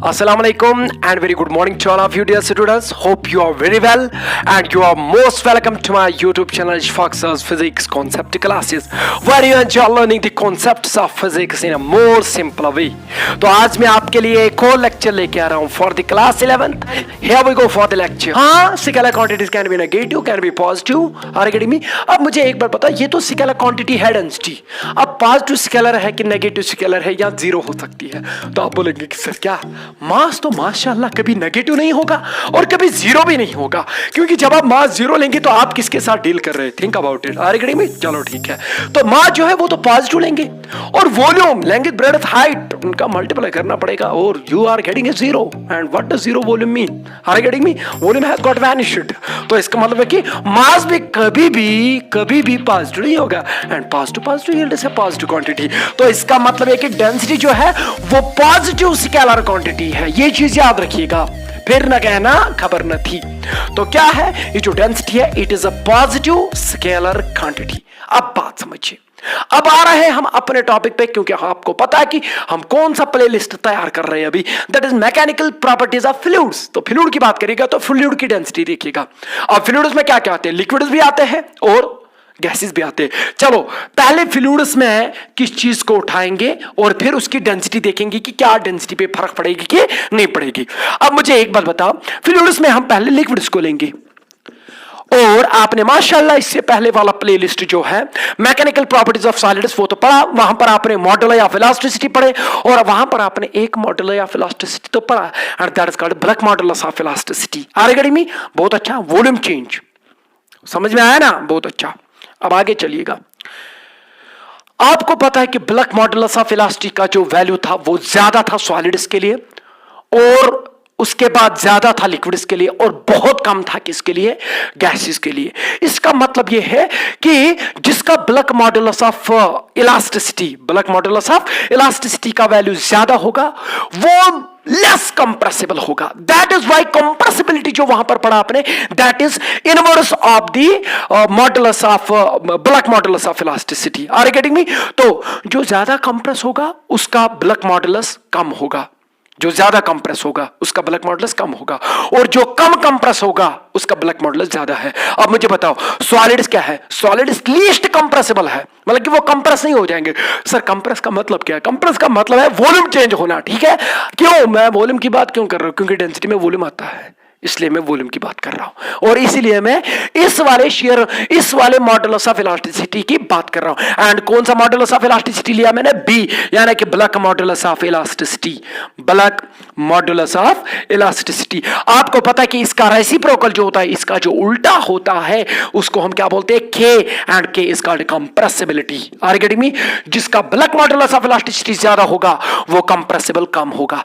Assalamualaikum and very good morning to all of you dear students. Hope you are very well and you are most welcome to my YouTube channel Fox's Physics Concept Classes where you enjoy learning the concepts of physics in a more simple way. तो आज मैं आपके लिए एक और lecture लेके आ रहा हूँ for the class 11th. Here we go for the lecture. हाँ, scalar quantities can be negative, can be positive. Are you getting me? अब मुझे एक बार बताओ, ये तो scalar quantity है डेंसिटी. अब पॉजिटिव स्केलर है कि नेगेटिव स्केलर है या जीरो हो सकती है. तो आप बोलेंगे कि सर क्या मास तो माशाल्लाह कभी नेगेटिव नहीं होगा और कभी जीरो भी नहीं होगा, क्योंकि जब आप मास जीरो लेंगे तो आप किसके साथ डील कर रहे हैं. Think about it. Are you में? चलो ठीक है. तो मास जो है वो तो पॉजिटिव लेंगे और वॉल्यूम लेंगे, ब्रेड्थ हाइट उनका मल्टीप्लाई करना पड़ेगा और you are getting a zero. And what does zero volume mean? Are you getting me? Volume has got vanished. तो इसका मतलब है कि मास भी कभी भी पॉजिटिव नहीं होगा एंड पॉजिटिव यील्ड से पॉजिटिव क्वांटिटी. तो इसका मतलब है कि डेंसिटी जो है वो पॉजिटिव स्केलर क्वांटिटी है. ये चीज याद रखिएगा, फिर न कहना खबर न थी. तो क्या है ये जो डेंसिटी है? It is a positive scalar quantity. अब बात समझिए. अब आ रहे हैं हम अपने टॉपिक पे, क्योंकि आपको पता है कि हम कौन सा प्लेलिस्ट तैयार कर रहे हैं अभी. That is mechanical properties of fluids. तो फ्लूइड की बात करिएगा तो फ्लूइड की डेंसिटी देखिएगा. अब फ्लूइड्स में क्या क्या आते हैं? लिक्विड्स भी आते हैं और गैसेस भी आते हैं. चलो पहले फ्लूइड्स में किस चीज को उठाएंगे और फिर उसकी डेंसिटी देखेंगे कि क्या डेंसिटी पे फर्क पड़ेगी कि नहीं पड़ेगी. अब मुझे एक बात बताओ, फ्लूइड्स में हम पहले लिक्विड्स को लेंगे और आपने माशाल्लाह इससे पहले वाला प्लेलिस्ट जो है मैकेनिकल प्रॉपर्टीज ऑफ सॉलिड्स वो तो पढ़ा. वहां पर आपने मॉडुलस ऑफ इलास्टिसिटी पढ़े और वहां पर आपने एक मॉडुलस ऑफ इलास्टिसिटी तो पढ़ा and that is called bulk modulus of elasticity. Are you getting me? बहुत अच्छा. वॉल्यूम चेंज समझ में आया ना? बहुत अच्छा. अब आगे चलिएगा. आपको पता है कि ब्लैक मॉडुलस ऑफ इलास्टिसिटी का जो वैल्यू था वो ज्यादा था सॉलिड्स के लिए और उसके बाद ज्यादा था लिक्विड्स के लिए और बहुत कम था किसके लिए? गैसेस के लिए. इसका मतलब यह है कि जिसका ब्लैक मॉडुलस ऑफ इलास्टिसिटी का वैल्यू ज्यादा होगा वो लेस कंप्रेसिबल होगा. दैट इज वाई कंप्रेसिबिलिटी जो वहां पर पढ़ा आपने, that is inverse of the modulus of bulk modulus of elasticity. Are you getting me? तो जो ज्यादा कंप्रेस होगा उसका ब्लैक मॉडुलस कम होगा, जो ज्यादा कंप्रेस होगा उसका ब्लैक मॉडुलस कम होगा और जो कम कंप्रेस होगा उसका ब्लैक मॉडुलस ज्यादा है. अब मुझे बताओ सॉलिड्स क्या है? सॉलिड्स लीस्ट कंप्रेसिबल है, मतलब कि वो कंप्रेस नहीं हो जाएंगे. सर कंप्रेस का मतलब क्या है? कंप्रेस का मतलब है वॉल्यूम चेंज होना. ठीक है. क्यों मैं वॉल्यूम की बात क्यों कर रहा हूं? क्योंकि डेंसिटी में वॉल्यूम आता है, इसलिए मैं वॉल्यूम की बात कर रहा हूं और इसीलिए मैं इस वाले मॉडुलस ऑफ इलास्टिसिटी की बात कर रहा हूं. एंड कौन सा मॉडुलस ऑफ इलास्टिसिटी लिया मैंने? बी, यानी कि bulk modulus of elasticity. Black modulus of elasticity. आपको पता है कि इसका रेसिप्रोकल जो होता है, इसका जो उल्टा होता है उसको हम क्या बोलते हैं? K. And K is called compressibility. Are you getting me? जिसका ब्लैक मॉडुलस ऑफ इलास्टिसिटी ज्यादा होगा वो कंप्रेसिबल कम होगा,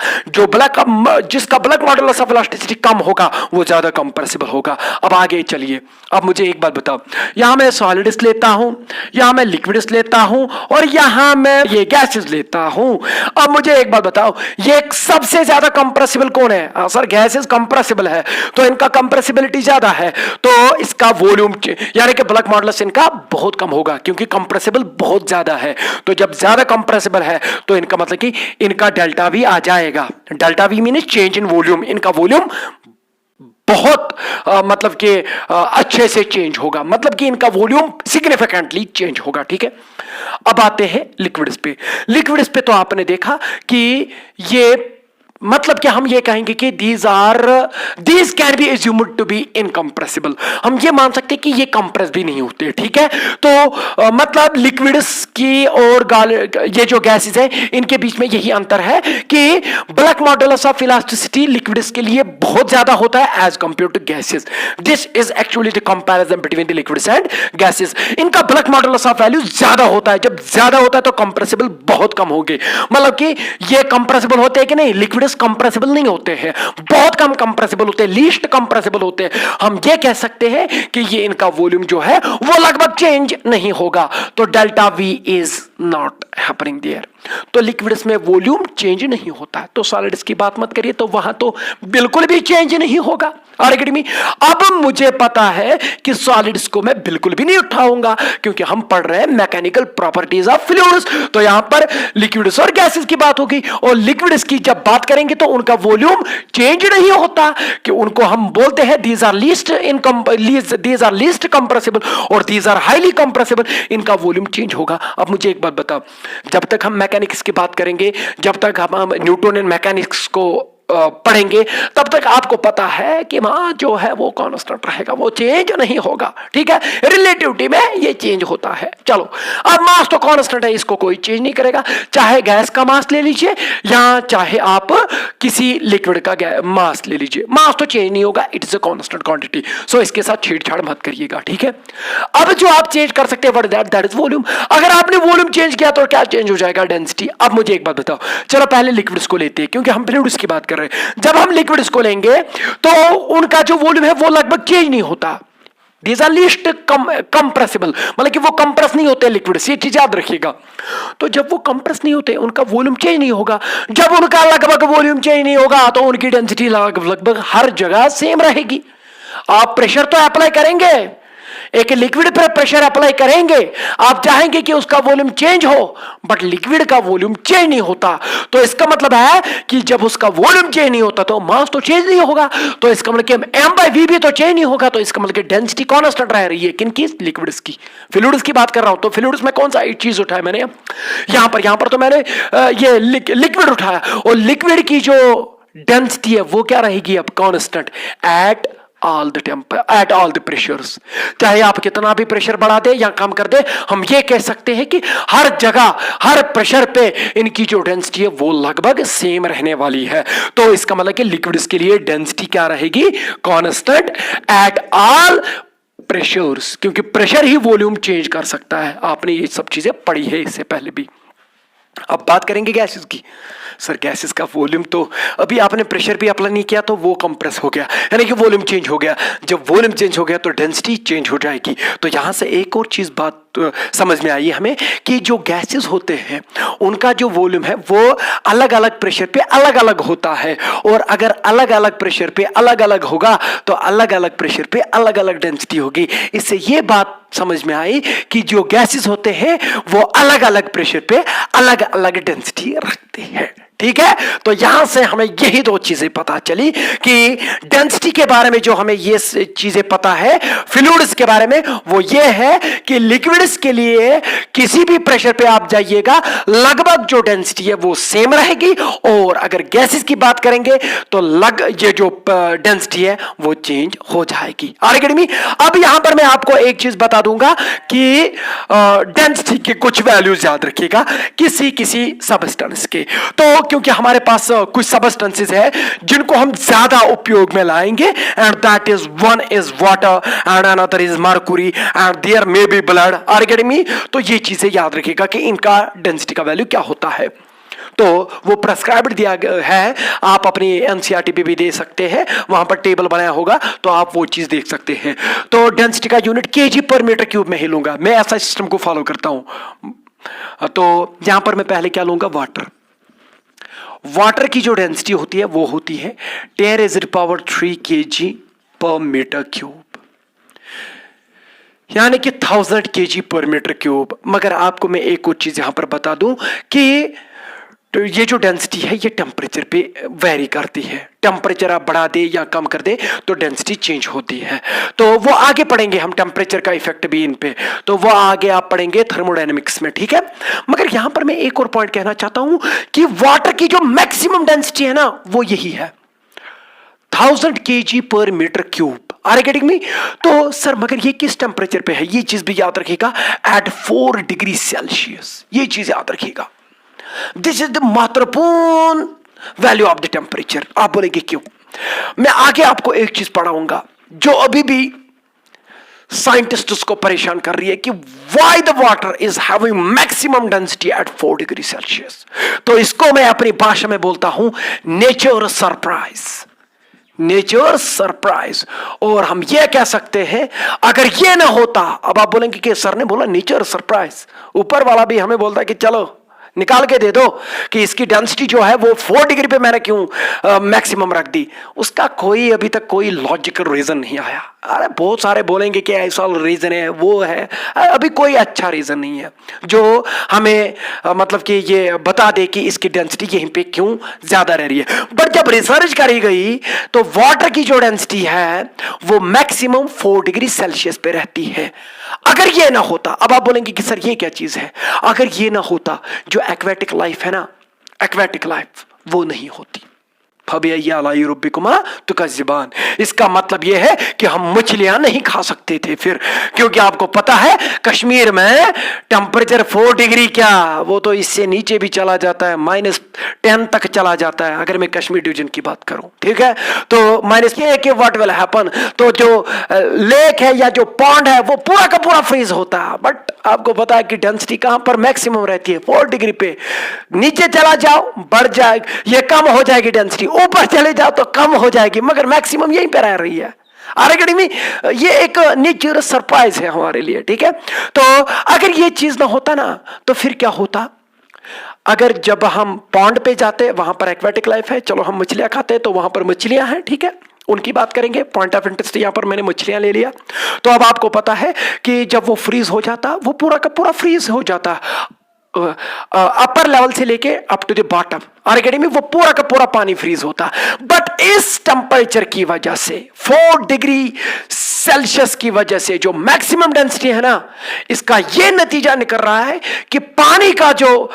जिसका ब्लैक मॉडुलस ऑफ इलास्टिसिटी कम होगा वो ज्यादा कंप्रेसिबल होगा. अब आगे चलिए. अब मुझे एक बात बताओ, यहां मैं सॉलिड्स लेता हूं, यहां मैं लिक्विड्स लेता हूं और यहां मैं ये गैसेस लेता हूं. अब मुझे एक बात बताओ, ये सबसे ज्यादा कंप्रेसिबल कौन है? सर गैसेस कंप्रेसिबल है तो इनका कंप्रेसिबिलिटी ज्यादा है, तो इसका वॉल्यूम यानी कि ब्लैक मॉडुलस इनका बहुत कम होगा क्योंकि कंप्रेसिबल बहुत ज्यादा है. तो जब ज्यादा कंप्रेसिबल है तो इनका मतलब कि इनका डेल्टा भी आ जाएगा. Delta we mean change in volume. इनका वॉल्यूम बहुत मतलब कि अच्छे से चेंज होगा, मतलब कि इनका वॉल्यूम सिग्निफिकेंटली चेंज होगा. ठीक है. अब आते हैं लिक्विड्स पे. लिक्विड्स पे तो आपने देखा कि ये मतलब कि हम ये कहेंगे कि these can be assumed to be incompressible. हम ये मान सकते हैं कि ये कंप्रेस भी नहीं होते. ठीक है. तो मतलब लिक्विड्स की और ये जो गैसेस है इनके बीच में यही अंतर है कि bulk modulus of elasticity liquids के लिए बहुत ज्यादा होता है as compare to gases. This is actually the comparison between the liquids and gases. इनका ब्लैक मॉडुलस ऑफ वैल्यू ज्यादा होता है. जब ज्यादा होता है तो कंप्रेसिबल बहुत कम होंगे. मतलब कि ये कंप्रेसिबल होते हैं कि नहीं? लिक्विड कंप्रेसिबल नहीं होते हैं, बहुत कम कंप्रेसिबल होते हैं, लीस्ट कंप्रेसिबल होते हैं. हम ये कह सकते हैं कि ये इनका वॉल्यूम जो है वो लगभग चेंज नहीं होगा. तो delta V is not happening there. तो लिक्विड्स में वॉल्यूम चेंज नहीं होता है. तो सॉलिड्स की बात मत करिए, तो वहां तो बिल्कुल भी चेंज नहीं होगा. Are get me? अब मुझे पता है कि सॉलिड्स को मैं बिल्कुल भी नहीं उठाऊंगा क्योंकि हम पढ़ रहे हैं मैकेनिकल प्रॉपर्टीज ऑफ फ्लूइड्स। तो यहां पर लिक्विड्स और गैसेस की बात होगी, और लिक्विड्स की जब बात करेंगे तो उनका वॉल्यूम चेंज नहीं होता, कि उनको हम बोलते हैं दीज आर लीस्ट कंप्रेसिबल और दीज आर हाईली कंप्रेसिबल, इनका वॉल्यूम चेंज होगा। अब मुझे एक बात बताओ, जब तक हम मैकेनिक्स की बात करेंगे, जब तक हम न्यूटोनियन मैकेनिक्स को पढ़ेंगे, तब तक आपको पता है कि मां जो है वो कांस्टेंट रहेगा, वो चेंज नहीं होगा। ठीक है, रिलेटिविटी में ये चेंज होता है। चलो, अब मास तो कांस्टेंट है, इसको कोई चेंज नहीं करेगा, चाहे गैस का मास ले लीजिए या चाहे आप किसी लिक्विड का मास ले लीजिए, मास तो चेंज नहीं होगा, it is a constant quantity. So इसके साथ छेड़छाड़ मत करिएगा। ठीक है, अब जो आप चेंज कर सकते हैं व्हाट दैट इज वॉल्यूम। अगर आपने वॉल्यूम चेंज किया तो क्या चेंज हो जाएगा? डेंसिटी। अब मुझे एक बात बताओ, चलो पहले लिक्विड्स को लेते हैं क्योंकि हम फ्लूइड्स की बात कर रहे हैं। जब हम लिक्विड्स को लेंगे तो उनका जो वॉल्यूम है वो लगभग चेंज नहीं होता। These are least compressible, मतलब कि वो कंप्रेस नहीं होते लिक्विड्स, ये चीज याद रखिएगा। तो जब वो कंप्रेस नहीं होते उनका वॉल्यूम चेंज नहीं होगा। जब उनका लगभग वॉल्यूम चेंज नहीं होगा तो उनकी डेंसिटी लगभग हर जगह सेम रहेगी। आप प्रेशर तो अप्लाई करेंगे, एक लिक्विड पर प्रेशर अप्लाई करेंगे, आप चाहेंगे कि उसका वॉल्यूम चेंज हो, बट लिक्विड का वॉल्यूम चेंज नहीं होता। तो इसका मतलब है कि जब उसका वॉल्यूम चेंज नहीं होता तो मास तो चेंज नहीं होगा, तो इसका मतलब कि m/v भी तो चेंज नहीं होगा। तो इसका मतलब कि डेंसिटी कांस्टेंट रह रही है। किनकी? लिक्विड्स की। फ्लूइड्स की बात कर रहा हूं, तो फ्लूइड्स में कौन सा एक चीज उठाया मैंने? यहां पर तो मैंने ये लिक्विड उठाया, और लिक्विड की जो डेंसिटी है वो क्या रहेगी? अब constant at all the pressures. चाहे आप कितना भी प्रेशर बढ़ा दे या कम कर दे, हम ये कह सकते हैं कि हर जगह हर प्रेशर पे इनकी जो डेंसिटी है वो लगभग सेम रहने वाली है। तो इसका मतलब कि लिक्विड्स के लिए डेंसिटी क्या रहेगी? कांस्टेंट एट ऑल प्रेशर्स, क्योंकि प्रेशर ही वॉल्यूम चेंज कर सकता है। आपने ये सब चीजें पढ़ी है इससे पहले भी। अब बात करेंगे गैसेस की। सर गैसेस का वॉल्यूम तो अभी आपने प्रेशर भी अप्लाई नहीं किया तो वो कंप्रेस हो गया, यानी कि वॉल्यूम चेंज हो गया। जब वॉल्यूम चेंज हो गया तो डेंसिटी चेंज हो जाएगी। तो यहां से एक और चीज बात समझ में आई हमें कि जो गैसेस होते हैं उनका जो वॉल्यूम है वो अलग अलग प्रेशर पे अलग अलग होता है, और अगर अलग अलग प्रेशर पे अलग अलग होगा तो अलग अलग प्रेशर पे अलग अलग डेंसिटी होगी। इससे ये बात समझ में आई कि जो गैसेस होते हैं वो अलग अलग प्रेशर पे अलग अलग डेंसिटी रखते हैं। ठीक है, तो यहां से हमें यही दो चीजें पता चली कि डेंसिटी के बारे में जो हमें ये चीजें पता है फ्लूइड्स के बारे में, वो ये है कि लिक्विड्स के लिए किसी भी प्रेशर पे आप जाइएगा लगभग जो डेंसिटी है वो सेम रहेगी, और अगर गैसेस की बात करेंगे तो ये जो डेंसिटी है वो चेंज हो जाएगी। आगे में अब यहां पर मैं आपको एक चीज बता दूंगा कि डेंसिटी के कुछ वैल्यूज याद रखिएगा किसी किसी सबस्टेंस के। तो क्योंकि हमारे पास कुछ सबस्टेंसेस है जिनको हम ज्यादा उपयोग में लाएंगे, and that is one is water and another is mercury and there may be blood. Are getting me? तो ये चीजें याद रखिएगा कि इनका डेंसिटी का वैल्यू क्या होता है। तो वो प्रेस्क्राइब्ड दिया है, आप अपनी एनसीईआरटी पे भी दे सकते हैं, वहां पर टेबल बनाया होगा तो आप वो चीज देख सकते हैं। तो डेंसिटी का यूनिट केजी पर मीटर क्यूब में ही लूंगा, मैं ऐसा सिस्टम को फॉलो करता हूं। तो यहां पर मैं पहले क्या लूंगा? वाटर की जो डेंसिटी होती है वो होती है 10⁻³ kg पर मीटर क्यूब, यानी कि 1000 kg पर मीटर क्यूब। मगर आपको मैं एक और चीज यहां पर बता दूं कि तो ये जो डेंसिटी है ये टेम्परेचर पे वेरी करती है। टेम्परेचर आप बढ़ा दे या कम कर दे तो डेंसिटी चेंज होती है। तो वो आगे पढ़ेंगे हम, टेम्परेचर का इफेक्ट भी इन पे, तो वो आगे आप पढ़ेंगे थर्मोडायनेमिक्स में। ठीक है, मगर यहां पर मैं एक और पॉइंट कहना चाहता हूं कि वाटर की जो मैक्सिमम डेंसिटी है ना वो यही है 1000 kg पर metre cube. Are getting me? तो सर मगर ये किस टेम्परेचर पे है? ये चीज भी याद रखिएगा, एट 4 डिग्री सेल्सियस। ये चीज याद रखिएगा, दिस इज द महत्वपूर्ण वैल्यू ऑफ द टेम्परेचर। आप बोलेंगे क्यों? मैं आगे आपको एक चीज पढ़ाऊंगा जो अभी भी साइंटिस्ट्स को परेशान कर रही है कि why the water is having maximum density at 4 degree Celsius. तो इसको मैं अपनी भाषा में बोलता हूं नेचर सरप्राइज। Nature surprise. और हम ये कह सकते हैं अगर ये ना होता, अब आप बोलेंगे कि सर ने बोला नेचर सरप्राइज, ऊपर वाला भी हमें बोलता है कि चलो निकाल के दे दो कि इसकी डेंसिटी जो है वो 4 डिग्री पे मैंने क्यों मैक्सिमम रख दी, उसका कोई अभी तक कोई लॉजिकल रीजन नहीं आया। अरे बहुत सारे बोलेंगे कि ऐसा रीजन है वो है, अभी कोई अच्छा रीजन नहीं है जो हमें मतलब कि ये बता दे कि इसकी डेंसिटी यहीं पे क्यों ज्यादा रह रही है। बट जब रिसर्च करी गई तो वाटर की जो डेंसिटी है वो मैक्सिमम 4 डिग्री सेल्सियस पे रहती है। अगर ये ना होता, अब आप बोलेंगे कि सर ये क्या चीज है, अगर ये ना होता जो एक्वेटिक लाइफ है ना, एक्वेटिक लाइफ वो नहीं होती। तुकज़्ज़िबान, इसका मतलब यह है कि हम मछलियां नहीं खा सकते थे फिर, क्योंकि आपको पता है कश्मीर में टेम्परेचर 4 डिग्री क्या, वो तो इससे नीचे भी चला जाता है, -10 तक चला जाता है अगर मैं कश्मीर डिवीजन की बात करूं, ठीक है। तो -व्हाट विल हैपन, तो जो लेक है या जो पॉन्ड है वो पूरा का पूरा फ्रीज होता है। बट आपको पता है कि डेंसिटी कहां पर मैक्सिमम रहती है, 4 डिग्री पे। नीचे चला जाओ बढ़ जाए, ये कम हो जाएगी डेंसिटी, ऊपर चले जाओ तो कम हो जाएगी, मगर मैक्सिमम यहीं पे रह रही है। आर्किड में ये एक नेचुरल सरप्राइज है हमारे लिए, ठीक है। तो अगर ये चीज ना होता ना तो फिर क्या होता, अगर जब हम पॉन्ड पे जाते वहां पर एक्वेटिक लाइफ है, चलो हम मछलियां खाते हैं तो वहां पर मछलियां हैं, ठीक है, उनकी बात करेंगे। पॉइंट ऑफ इंटरेस्ट यहां पर मैंने मछलियां ले लिया। तो अब आपको पता है कि जब वो फ्रीज हो जाता, वो पूरा का पूरा फ्रीज हो जाता, अपर लेवल से लेके अप टू द बॉटम आर्किड में वो पूरा का पूरा पानी फ्रीज होता। बट इस टेम्परेचर की वजह से 4 डिग्री सेल्सियस की वजह से जो मैक्सिमम डेंसिटी है ना, इसका ये नतीजा निकल रहा है कि पानी का जो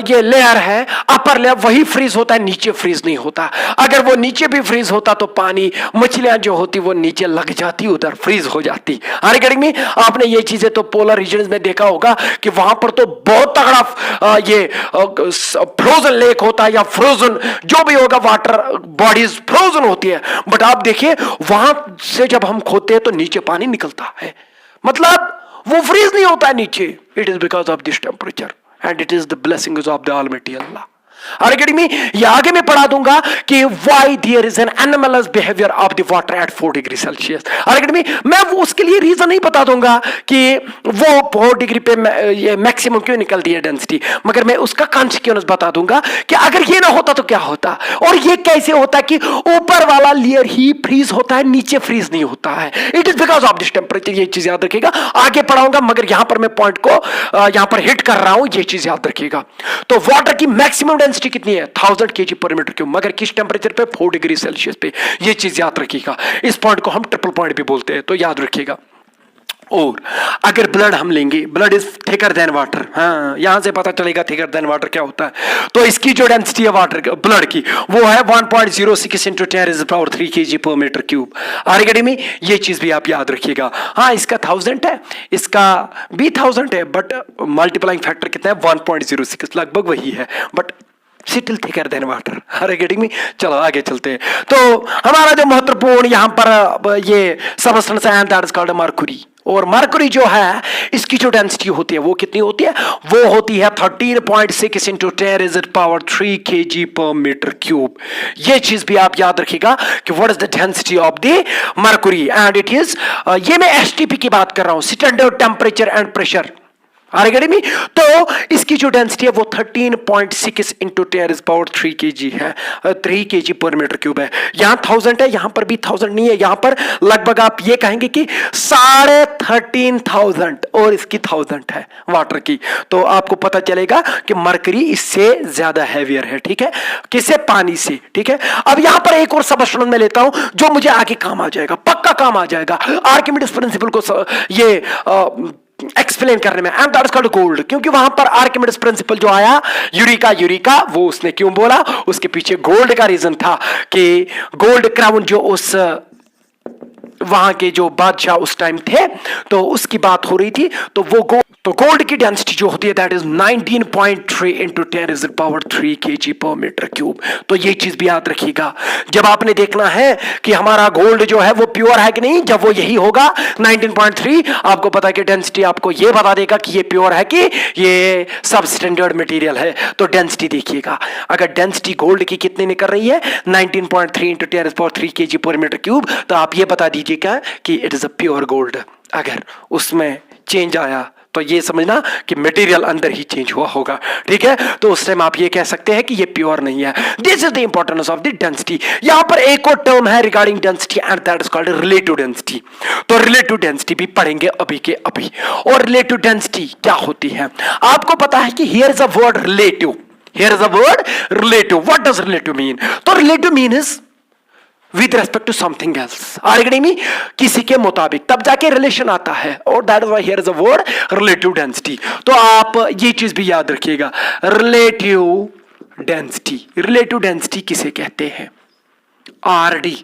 ये लेयर है अपर लेयर वही फ्रीज होता है, नीचे फ्रीज नहीं होता। अगर वो नीचे भी फ्रीज होता तो पानी मछलियां जो होती वो नीचे लग जाती, उधर फ्रीज हो जाती। आर्किड में आपने ये चीजें तो पोलर रीजन में देखा होगा कि वहां पर तो बहुत तगड़ा ये फ्रोजन लेक होता है या फ्रोजन जो भी होगा, वाटर बॉडीज फ्रोजन होती है। बट आप देखिए वहां से जब हम खोदते हैं तो नीचे पानी निकलता है, मतलब वो फ्रीज नहीं होता है नीचे। It is because of this temperature and it is the blessings of the almighty अल्लाह। आर्किड में ये आगे मैं पढ़ा दूंगा कि why there is an anomalous behaviour of the water at 4 degree Celsius. आर्किड में मैं वो उसके लिए रीजन नहीं बता दूंगा कि वो 4 डिग्री पे ये मैक्सिमम क्यों निकलती है डेंसिटी, मगर मैं उसका कॉन्सिक्वेंस बता दूंगा कि अगर ये ना होता तो क्या होता, और ये कैसे होता कि ऊपर वाला लेयर ही फ्रीज होता है, नीचे फ्रीज नहीं होता है। It is because of this temperature. ये चीज याद रखिएगा, आगे पढ़ाऊंगा, मगर यहां पर मैं पॉइंट को यहां पर हिट कर रहा हूं, ये चीज याद रखिएगा। तो वाटर की मैक्सिमम डेंसिटी कितनी है, 1000 kg पर मीटर क्यूब, मगर किस टेंपरेचर पे, 4 डिग्री सेल्सियस पे। ये चीज याद रखिएगा। इस पॉइंट को हम ट्रिपल पॉइंट भी बोलते हैं, तो याद रखिएगा। और अगर ब्लड हम लेंगे, blood is thicker than water, हाँ यहां से पता चलेगा थिकर देन वाटर क्या होता है। तो इसकी जो डेंसिटी है वाटर ब्लड की वो है 1.06 इंटू 10⁻³ kg पर मीटर क्यूब। आर्किड में ये चीज भी आप याद रखिएगा। हाँ इसका 1000 है, इसका भी 1000 है, बट मल्टीप्लाइंग फैक्टर कितना है, 1.06, लगभग वही है, but still thicker than water. Her getting में। चलो आगे चलते हैं। तो हमारा जो महत्वपूर्ण यहां पर ये सबस्टेंस है दैट इज कॉल्ड मरकरी। और मरकरी जो है इसकी जो डेंसिटी होती है वो कितनी होती है, वो होती है 13.6 इंटू 10⁻³ kg पर मीटर क्यूब। ये चीज भी आप याद रखिएगा कि what is the density of the mercury and it is, ये मैं एसटीपी की बात कर रहा हूं, standard temperature and pressure. Orchid में तो इसकी जो डेंसिटी है वो 13.6 इंटू 10⁻³ kg है, 3 kg पर मीटर क्यूब है। यहां 1000 है, यहां पर भी 1000 नहीं है, यहां पर लगभग आप ये कहेंगे कि 13,500 और इसकी 1000 है वाटर की। तो आपको पता चलेगा कि मरकरी इससे ज्यादा हैवियर है, ठीक है, किससे, पानी से, ठीक है। अब यहां पर एक और सबस्टेंस में लेता हूं जो मुझे आगे काम आ जाएगा, पक्का काम आ जाएगा आर्किमिडीज प्रिंसिपल को ये एक्सप्लेन करने में, and that is called gold. क्योंकि वहां पर आर्किमिडीज प्रिंसिपल जो आया, यूरिका वो उसने क्यों बोला, उसके पीछे गोल्ड का रीजन था कि गोल्ड क्राउन जो उस वहां के जो बादशाह उस टाइम थे तो उसकी बात हो रही थी। तो वो गोल्ड की डेंसिटी जो होती है दैट इज 19.3 इंटू 10⁻³ kg पर मीटर क्यूब। तो ये चीज भी याद रखिएगा जब आपने देखना है कि हमारा गोल्ड जो है वो प्योर है कि नहीं। जब वो यही होगा 19.3, आपको पता है कि डेंसिटी आपको ये बता देगा कि ये प्योर है कि ये सब स्टैंडर्ड मटेरियल है। तो डेंसिटी देखिएगा, अगर डेंसिटी गोल्ड की कितनी निकल रही है 19.3 इंटू 10⁻³ kg पर मीटर क्यूब, तो आप ये बता दीजिएगा कि it is a pure gold. अगर उसमें चेंज आया तो ये समझना कि मटेरियल अंदर ही चेंज हुआ होगा, ठीक है। तो उस टाइम आप ये कह सकते हैं कि ये प्योर नहीं है। This is the importance of the density. यहां पर एक और टर्म है regarding density and that is called relative density. तो रिलेटिव डेंसिटी भी पढ़ेंगे अभी के अभी। और रिलेटिव डेंसिटी क्या होती है आपको पता है कि here is a word relative, here is a word relative. What does relative mean? तो relative mean is with respect to something else, में किसी के मुताबिक, तब जाके रिलेशन आता है। और that is why here is a word relative density. तो आप ये चीज भी याद रखिएगा, रिलेटिव डेंसिटी। रिलेटिव डेंसिटी किसे कहते हैं? आरडी।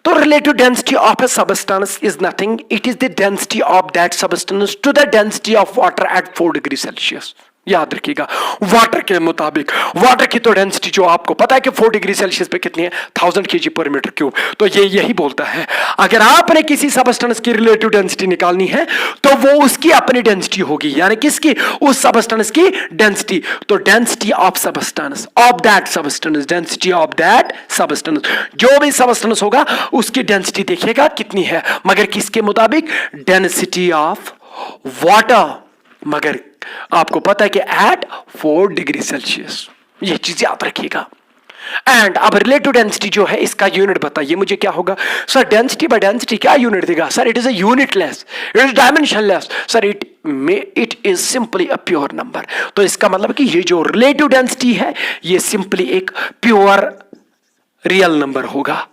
तो relative density of a substance is nothing, it is the density of that substance to the density of water at 4 degree Celsius. याद रखिएगा, वाटर के मुताबिक। वाटर की तो डेंसिटी जो आपको पता है कि 4 डिग्री सेल्सियस पे कितनी है, 1000 kg पर मीटर क्यूब। तो ये यही बोलता है अगर आपने किसी सबस्टेंस की रिलेटिव डेंसिटी निकालनी है तो वो उसकी अपनी डेंसिटी होगी, यानी किसकी? उस सबस्टेंस की डेंसिटी। तो density of substance, of that substance, density of that substance, जो भी सबस्टेंस होगा उसकी डेंसिटी देखिएगा कितनी है, मगर किसके मुताबिक? Density of water. मगर आपको पता है कि एट 4 डिग्री सेल्सियस, ये चीज याद रखिएगा। एंड अब रिलेटिव डेंसिटी जो है इसका यूनिट बताइए मुझे क्या होगा? सर डेंसिटी बाय डेंसिटी क्या यूनिट देगा? Sir it is a unitless, it is dimensionless. Sir it is simply a pure number. तो इसका मतलब कि ये जो रिलेटिव डेंसिटी है ये सिंपली एक प्योर रियल नंबर होगा,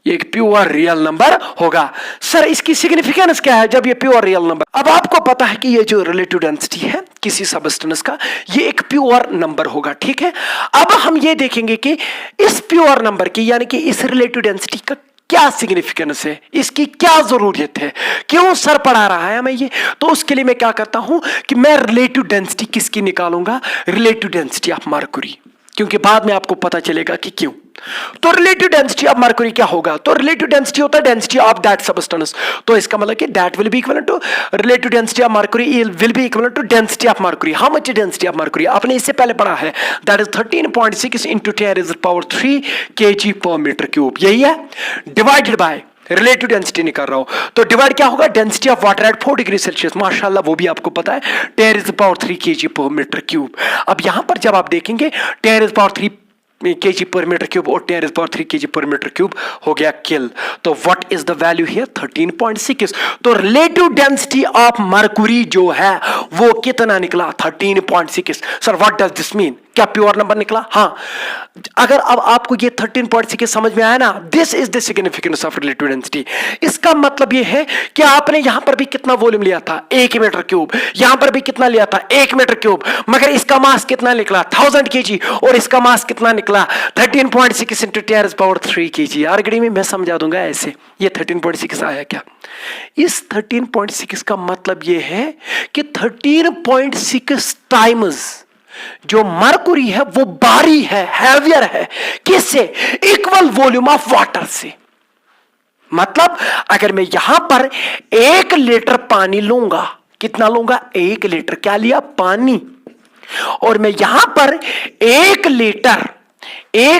ये एक प्योर रियल नंबर होगा। सर इसकी सिग्निफिकेंस क्या है जब ये प्योर रियल नंबर? अब आपको पता है कि ये जो रिलेटिव डेंसिटी है किसी सबस्टेंस का, ये एक प्योर नंबर होगा, ठीक है। अब हम ये देखेंगे कि इस प्योर नंबर की, यानी कि इस रिलेटिव डेंसिटी का क्या सिग्निफिकेंस है, इसकी क्या जरूरत है, क्यों सर पढ़ा रहा है हमें ये? तो उसके लिए मैं क्या करता हूं कि मैं रिलेटिव डेंसिटी किसकी निकालूंगा? रिलेटिव डेंसिटी ऑफ मरकरी, क्योंकि बाद में आपको पता चलेगा कि क्यों। तो रिलेटिव डेंसिटी ऑफ मरकरी क्या होगा? तो रिलेटिव डेंसिटी होता है डेंसिटी ऑफ दैट सबस्टेंस। तो इसका मतलब कि that will be equivalent to relative density of mercury will be equivalent to density of mercury. How much density of mercury? आपने इससे पहले पढ़ा है, that is 13.6 into 10⁻³ kg per meter cube। यही है, डिवाइडेड बाय रिलेटिव डेंसिटी निकाल रहा हूं। तो डिवाइड क्या होगा? Density of water at 4 degree Celsius. माशाल्लाह वो भी आपको पता है, 10⁻³ kg per meter cube। अब यहां पर जब आप देखेंगे 10⁻³ kg per meter cube और 10⁻³ kg per meter cube हो गया किल। तो what is the value here? 13.6। तो रिलेटिव डेंसिटी ऑफ मरकरी जो है वो कितना निकला? 13.6। Sir what does this mean? क्या प्योर नंबर निकला? हाँ। अगर अब आपको ये 13.6 समझ में आया ना, this is the significance of relative density. इसका मतलब ये है कि आपने यहां पर भी कितना वॉल्यूम लिया था? 1 मीटर क्यूब। यहां पर भी कितना लिया था? 1 मीटर क्यूब। मगर इसका मास कितना निकला? 1000 kg। और इसका मास कितना निकला? 13.6 into 10⁻³ kg। आरगड़ी में मैं समझा दूंगा ऐसे। ये 13.6 आया क्या? इस 13.6 का मतलब ये है कि 13.6 टाइम्स जो मरकरी है वो भारी है, हैवियर है। किससे? इक्वल वॉल्यूम ऑफ वाटर से। मतलब अगर मैं यहां पर 1 लीटर पानी लूंगा, कितना लूंगा? 1 लीटर। क्या लिया? पानी। और मैं यहां पर 1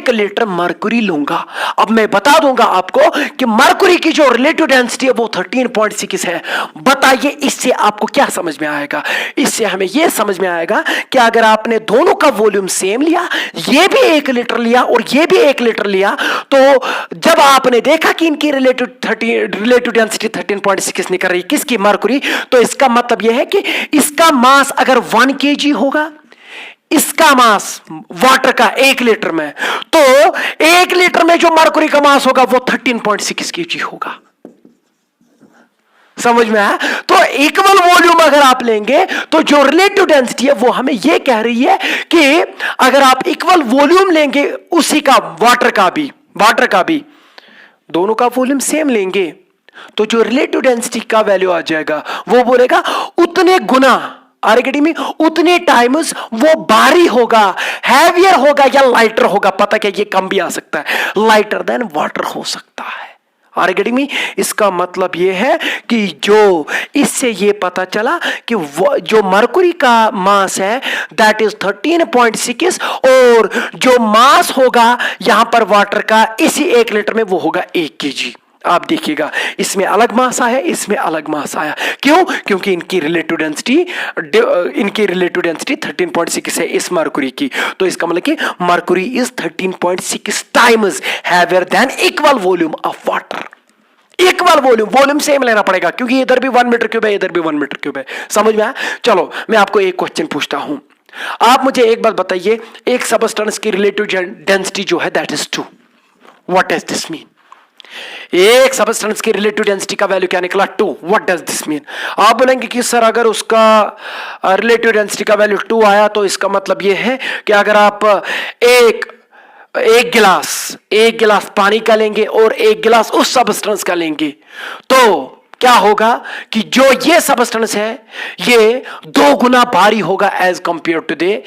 लीटर मरकरी लूंगा। अब मैं बता दूंगा आपको कि मरकरी की जो रिलेटिव डेंसिटी है वो 13.6 है। बताइए इससे आपको क्या समझ में आएगा? इससे हमें यह समझ में आएगा कि अगर आपने दोनों का वॉल्यूम सेम लिया, ये भी 1 लीटर लिया और ये भी 1 लीटर लिया, तो जब आपने देखा कि इनकी रिलेटिव डेंसिटी 13.6 निकल रही, किसकी? मरकरी। तो इसका मतलब यह है कि इसका मास अगर 1 kg होगा, इसका मास वाटर का 1 लीटर में, तो 1 लीटर में जो मरकरी का मास होगा वो 13.6 kg होगा। समझ में आया? तो इक्वल वॉल्यूम अगर आप लेंगे तो जो रिलेटिव डेंसिटी है वो हमें यह कह रही है कि अगर आप इक्वल वॉल्यूम लेंगे उसी का, वाटर का भी दोनों का वॉल्यूम सेम लेंगे, तो जो रिलेटिव डेंसिटी का वैल्यू आ जाएगा वो बोलेगा उतने गुना, आरगेडी में उतने टाइम्स वो भारी होगा, हैवियर होगा या लाइटर होगा। पता क्या? ये कम भी आ सकता है, लाइटर देन वाटर हो सकता है। आरगेडी में इसका मतलब ये है कि जो इससे ये पता चला कि जो मरकरी का मास है दैट इज 13.6 और जो मास होगा यहां पर वाटर का इसी 1 लीटर में वो होगा 1 kg। आप देखिएगा इसमें अलग मास आया, इसमें अलग मास आया। क्यों? क्योंकि इनकी रिलेटिव डेंसिटी 13.6 है इस मरकुरी की। तो इसका मतलब कि Mercury is 13.6 times heavier than equal volume of water. Equal volume same लेना पड़ेगा, क्योंकि इधर भी 1 मीटर क्यूब है, इधर भी 1 मीटर क्यूब है। समझ में आया? चलो मैं आपको एक क्वेश्चन पूछता हूं, आप मुझे एक बात बताइए, एक सबस्टेंस की रिलेटिव डेंसिटी जो है that is 2। What does this mean? एक सबस्टेंस की रिलेटिव डेंसिटी का वैल्यू क्या निकला? 2। What does this mean? आप बोलेंगे कि सर अगर उसका रिलेटिव डेंसिटी का वैल्यू 2 आया तो इसका मतलब यह है कि अगर आप एक गिलास पानी का लेंगे और एक गिलास उस सबस्टेंस का लेंगे तो क्या होगा कि जो ये सबस्टेंस है ये 2 गुना भारी होगा एज कंपेयर टू द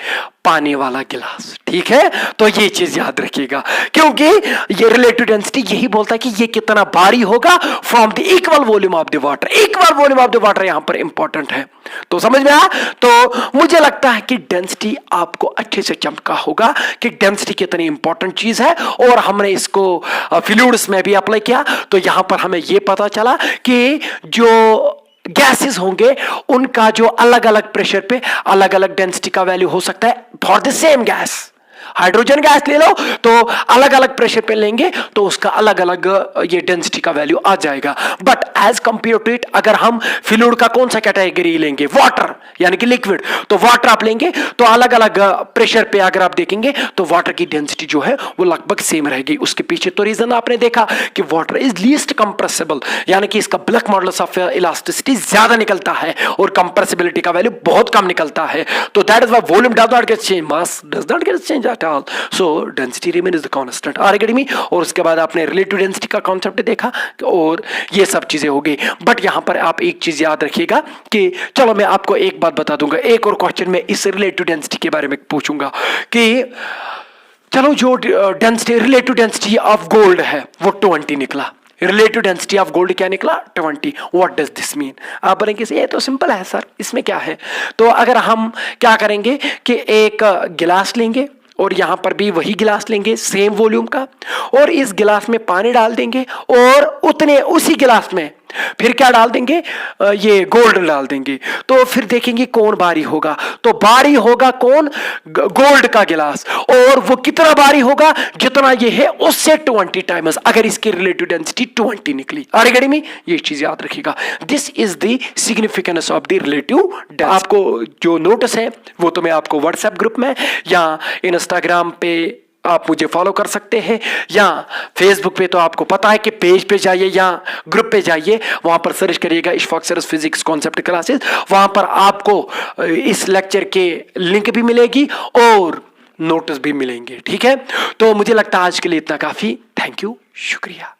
पानी वाला गिलास। ठीक है, तो ये चीज याद रखिएगा, क्योंकि ये रिलेटिव डेंसिटी यही बोलता है कि ये कितना भारी होगा from the equal volume of the water. Equal volume of the water यहां पर इंपॉर्टेंट है। तो समझ में आया? तो मुझे लगता है कि डेंसिटी आपको अच्छे से चमका होगा कि डेंसिटी कितनी इंपॉर्टेंट चीज है, और हमने इसको फ्लूइड्स में भी अप्लाई किया। तो यहां पर हमें यह पता चला कि जो गैसेस होंगे उनका जो अलग अलग प्रेशर पे अलग अलग डेंसिटी का वैल्यू हो सकता है for the same gas. Hydrogen gas ले लो तो अलग अलग प्रेशर पे लेंगे तो उसका अलग अलग ये डेंसिटी का वैल्यू आ जाएगा। But as compare to it अगर हम फ्लूइड का कौन सा कैटेगरी लेंगे, वाटर यानी कि लिक्विड, तो वाटर आप लेंगे तो अलग अलग प्रेशर पे अगर आप देखेंगे तो वाटर की डेंसिटी जो है वो लगभग सेम रहेगी। उसके पीछे तो रीजन आपने देखा कि वाटर इज लीस्ट कंप्रेसिबल, यानी कि इसका ब्लैक मॉडुलस ऑफ इलास्टिसिटी ज्यादा निकलता है और कंप्रेसिबिलिटी का वैल्यू बहुत कम निकलता है। तो that is why volume does not get change, mass does not get change at all, so density remain is the constant. Are getting me? और उसके बाद आपने रिलेटिव डेंसिटी का कॉन्सेप्ट देखा और ये सब चीजें हो गई। बट यहां पर आप एक चीज याद रखिएगा कि चलो मैं आपको एक बात बता दूंगा, एक और क्वेश्चन में इस रिलेटिव डेंसिटी के बारे में पूछूंगा कि चलो जो density relative density of gold है वो 20 निकला, रिलेटिव डेंसिटी ऑफ गोल्ड क्या निकला? 20। What does this mean? आप बोलेंगे ये तो सिंपल है सर, इसमें क्या है? तो अगर हम क्या करेंगे कि एक गिलास लेंगे और यहां पर भी वही गिलास लेंगे सेम वॉल्यूम का, और इस गिलास में पानी डाल देंगे और उसी गिलास में फिर क्या डाल देंगे? ये गोल्ड डाल देंगे। तो फिर देखेंगे कौन भारी होगा। तो भारी होगा कौन? गोल्ड का गिलास। और वो कितना भारी होगा? जितना ये है उससे 20 टाइम्स, अगर इसकी रिलेटिव डेंसिटी 20 निकली। Are getting me? ये चीज याद रखिएगा। This is the significance of the relative density. आपको जो नोटिस है वो तो मैं आपको व्हाट्सएप ग्रुप में या इंस्टाग्राम पे आप मुझे फॉलो कर सकते हैं, या फेसबुक पे तो आपको पता है कि पेज पे जाइए या ग्रुप पे जाइए, वहां पर सर्च करिएगा Ishfaq sir physics concept classes. वहां पर आपको इस लेक्चर के लिंक भी मिलेगी और नोटिस भी मिलेंगे। ठीक है, तो मुझे लगता है आज के लिए इतना काफी। थैंक यू, शुक्रिया।